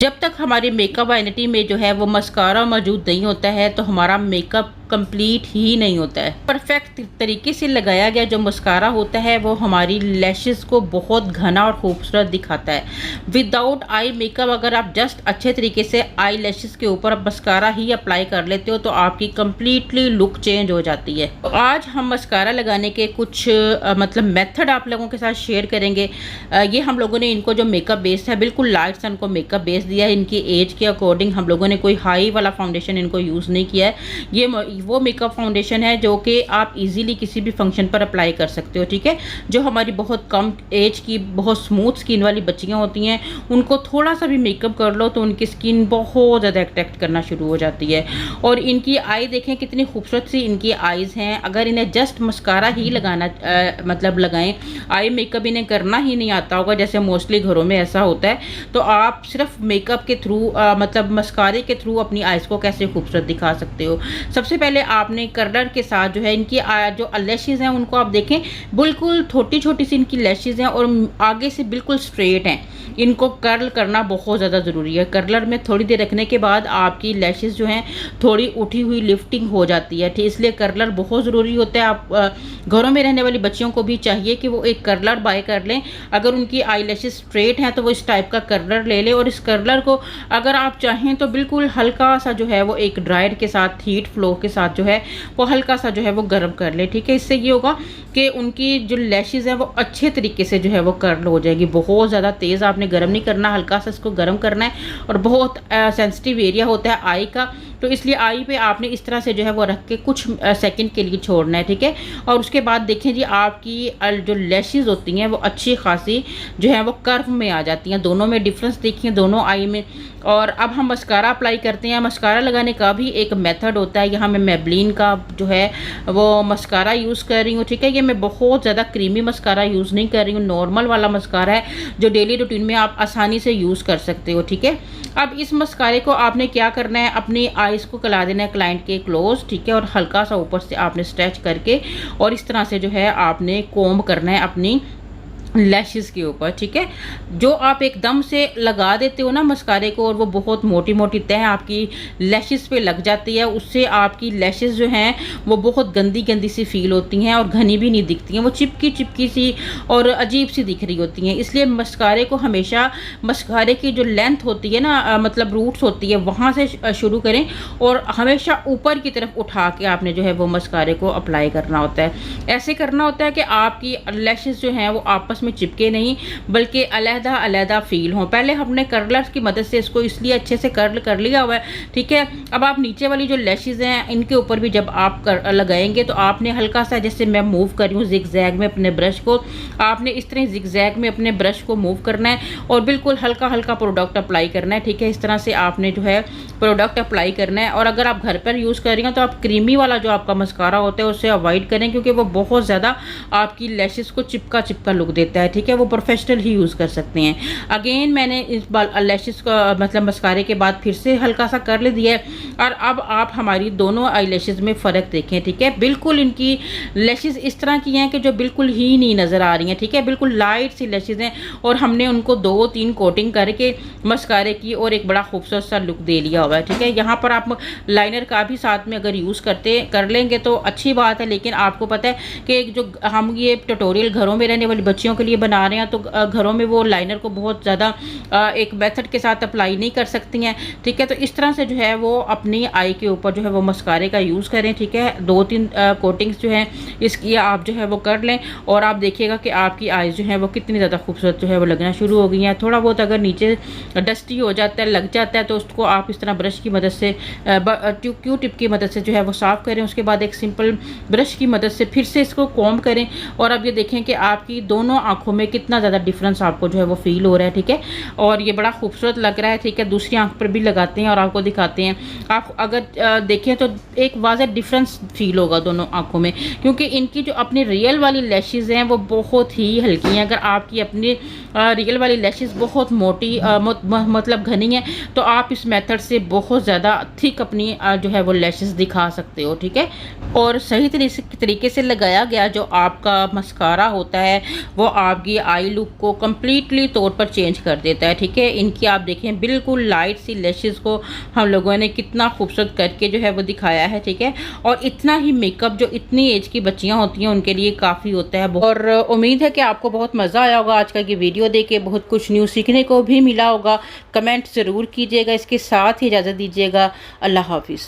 जब तक हमारी मेकअप वैनिटी में जो है वो मस्कारा मौजूद नहीं होता है तो हमारा मेकअप कंप्लीट ही नहीं होता है। परफेक्ट तरीके से लगाया गया जो मस्कारा होता है वो हमारी लैशेस को बहुत घना और खूबसूरत दिखाता है। विदाउट आई मेकअप अगर आप जस्ट अच्छे तरीके से आई लैशेस के ऊपर आप मस्कारा ही अप्लाई कर लेते हो तो आपकी कंप्लीटली लुक चेंज हो जाती है। तो आज हम मस्कारा लगाने के कुछ मतलब मेथड आप लोगों के साथ शेयर करेंगे। ये हम लोगों ने इनको जो मेकअप बेस है बिल्कुल लाइट सा इनको मेकअप बेस दिया है। इनकी एज के अकॉर्डिंग हम लोगों ने कोई हाई वाला फाउंडेशन इनको यूज़ नहीं किया है। ये वो मेकअप फाउंडेशन है जो कि आप इजीली किसी भी फंक्शन पर अप्लाई कर सकते हो, ठीक है। जो हमारी बहुत कम एज की बहुत स्मूथ स्किन वाली बच्चियां होती हैं उनको थोड़ा सा भी मेकअप कर लो तो उनकी स्किन बहुत ज़्यादा अट्रैक्ट करना शुरू हो जाती है। और इनकी आई देखें कितनी खूबसूरत सी इनकी आईज़ हैं। अगर इन्हें जस्ट मस्कारा ही लगाना मतलब लगाएं, आई मेकअप इन्हें करना ही नहीं आता होगा जैसे मोस्टली घरों में ऐसा होता है, तो आप सिर्फ मेकअप के थ्रू मतलब मस्कारे के थ्रू अपनी आईज़ को कैसे खूबसूरत दिखा सकते हो। सबसे पहले आपने कर्लर के साथ जो है इनकी जो लैशेज़ हैं उनको आप देखें बिल्कुल छोटी छोटी सी इनकी लैशेज़ हैं और आगे से बिल्कुल स्ट्रेट हैं। इनको कर्ल करना बहुत ज़्यादा ज़रूरी है। कर्लर में थोड़ी देर रखने के बाद आपकी लैशेज़ जो हैं थोड़ी उठी हुई लिफ्टिंग हो जाती है, ठीक। इसलिए कर्लर बहुत ज़रूरी होता है। आप घरों में रहने वाली बच्चियों को भी चाहिए कि वो एक कर्लर बाय कर लें। अगर उनकी आई लैशेज़ स्ट्रेट हैं तो वो इस टाइप का कर्लर ले लें और इस कर्लर को अगर आप चाहें तो बिल्कुल हल्का सा जो है वो एक ड्रायर के साथ हीट फ्लो के साथ जो है वो हल्का सा जो है वो गर्म कर ले, ठीक है। इससे ये होगा कि उनकी जो लैशेज़ है वो अच्छे तरीके से जो है वो कर्ल हो जाएगी। बहुत ज़्यादा तेज़ आपने गर्म नहीं करना, हल्का सा इसको गर्म करना है। और बहुत सेंसिटिव एरिया होता है आई का, तो इसलिए आई पे आपने इस तरह से जो है वो रख के कुछ सेकंड के लिए छोड़ना है, ठीक है। और उसके बाद देखें जी आपकी जो लैशेज़ होती हैं वो अच्छी खासी जो है वो कर्व में आ जाती हैं। दोनों में डिफरेंस देखिए दोनों आई में। और अब हम मस्कारा अप्लाई करते हैं। मस्कारा लगाने का भी एक मेथड होता है। यहाँ मैं मेबलिन का जो है वो मस्कारा यूज़ कर रही हूँ, ठीक है। ये मैं बहुत ज़्यादा क्रीमी मस्कारा यूज़ नहीं कर रही हूँ, नॉर्मल वाला मस्कारा है जो डेली रूटीन में आप आसानी से यूज़ कर सकते हो, ठीक है। अब इस मस्कारे को आपने क्या करना है, अपनी आईज़ को कला देना है क्लाइंट के क्लोज, ठीक है। और हल्का सा ऊपर से आपने स्ट्रेच करके और इस तरह से जो है आपने कोम्ब करना है अपनी लैशेज़ के ऊपर, ठीक है। जो आप एकदम से लगा देते हो ना मस्कारे को और वो बहुत मोटी मोटी तह आपकी लैशेज़ पे लग जाती है, उससे आपकी लैशेज़ जो हैं वो बहुत गंदी गंदी सी फील होती हैं और घनी भी नहीं दिखती हैं, वो चिपकी चिपकी सी और अजीब सी दिख रही होती हैं। इसलिए मस्कारे को हमेशा मस्कारे की जो लेंथ होती है ना मतलब रूट्स होती है वहाँ से शुरू करें और हमेशा ऊपर की तरफ उठा के आपने जो है वो मस्कारे को अप्लाई करना होता है। ऐसे करना होता है कि आपकी लैशेज़ जो हैं वो आपस में चिपके नहीं बल्कि अलहदा अलहदा फील हो। पहले हमने कर्लर्स की मदद से इसको इसलिए अच्छे से कर्ल कर लिया हुआ है, ठीक है। अब आप नीचे वाली जो लैशेज़ हैं इनके ऊपर भी जब आप लगाएंगे तो आपने हल्का सा, जैसे मैं मूव कर रही हूँ जिगजैग में अपने ब्रश को, आपने इस तरह जिगजैग में अपने ब्रश को मूव करना है और बिल्कुल हल्का हल्का प्रोडक्ट अप्लाई करना है, ठीक है। इस तरह से आपने जो है प्रोडक्ट अप्लाई करना है। और अगर आप घर पर यूज़ कर रही हैं तो आप क्रीमी वाला जो आपका मस्कारा होता है उससे अवॉइड करें क्योंकि वो बहुत ज़्यादा आपकी लैशेज़ को चिपका चिपका लुक देता है, ठीक है। वो प्रोफेशनल ही यूज़ कर सकते हैं। अगेन मैंने इस बार लैशेज़ का मतलब मस्कारे के बाद फिर से हल्का सा कर ले दिया है और अब आप हमारी दोनों आई लैशेज़ में फ़र्क देखें, ठीक है। बिल्कुल इनकी लैशेज़ इस तरह की हैं कि जो बिल्कुल ही नहीं नज़र आ रही हैं, ठीक है। बिल्कुल लाइट सी लैशेज़ हैं और हमने उनको 2-3 कोटिंग करके मस्कारे की और एक बड़ा खूबसूरत सा लुक दे लिया हुआ है, ठीक है। यहाँ पर आप लाइनर का भी साथ में अगर यूज़ कर लेंगे तो अच्छी बात है, लेकिन आपको पता है कि जो हम ये ट्यूटोरियल घरों में रहने वाली बच्चियों के लिए बना रहे हैं तो घरों में वो लाइनर को बहुत ज़्यादा एक मेथड के साथ अप्लाई नहीं कर सकती हैं, ठीक है। तो इस तरह से जो है वो अपनी आई के ऊपर जो है वो मस्कारे का यूज़ करें, ठीक है। 2-3 कोटिंग्स जो हैं इसकी आप जो है वो कर लें और आप देखिएगा कि आपकी आईज़ जो है वो कितनी ज़्यादा खूबसूरत जो है वो लगना शुरू हो गई हैं। थोड़ा बहुत अगर नीचे डस्टी हो जाता है, लग जाता है, तो उसको आप इस तरह ब्रश की मदद से क्यू टिप की मदद से जो है वो साफ़ करें। उसके बाद एक सिंपल ब्रश की मदद से फिर से इसको कॉम्ब करें और अब ये देखें कि आपकी दोनों आँखों में कितना ज़्यादा डिफरेंस आपको जो है वो फील हो रहा है, ठीक है। और ये बड़ा खूबसूरत लग रहा है, ठीक है। दूसरी आंख पर भी लगाते हैं और आपको दिखाते हैं। आप अगर देखें तो एक वाज़ह डिफरेंस फील होगा दोनों आंखों में क्योंकि इनकी जो अपनी रियल वाली लैशेज़ हैं वो बहुत ही हल्की हैं। अगर आपकी अपनी रियल वाली लैशेज़ बहुत मोटी मतलब घनी है तो आप इस मेथड से बहुत ज़्यादा थिक अपनी जो है वो लैशेज़ दिखा सकते हो, ठीक है। और सही तरीके से लगाया गया जो आपका मस्कारा होता है वो आपकी आई लुक को कम्प्लीटली तौर पर चेंज कर देता है। ठीक है, इनकी आप देखें बिल्कुल लाइट सी लैशेज़ को हम लोगों ने कितना खूबसूरत करके जो है वो दिखाया है। ठीक है, और इतना ही मेकअप जो इतनी एज की बच्चियाँ होती हैं उनके लिए काफ़ी होता है। और उम्मीद है कि आपको बहुत मज़ा आया होगा आज का ये वीडियो देख के, बहुत कुछ न्यू सीखने को भी मिला होगा। कमेंट ज़रूर कीजिएगा, इसके साथ ही इजाज़त दीजिएगा। अल्लाह हाफिज़।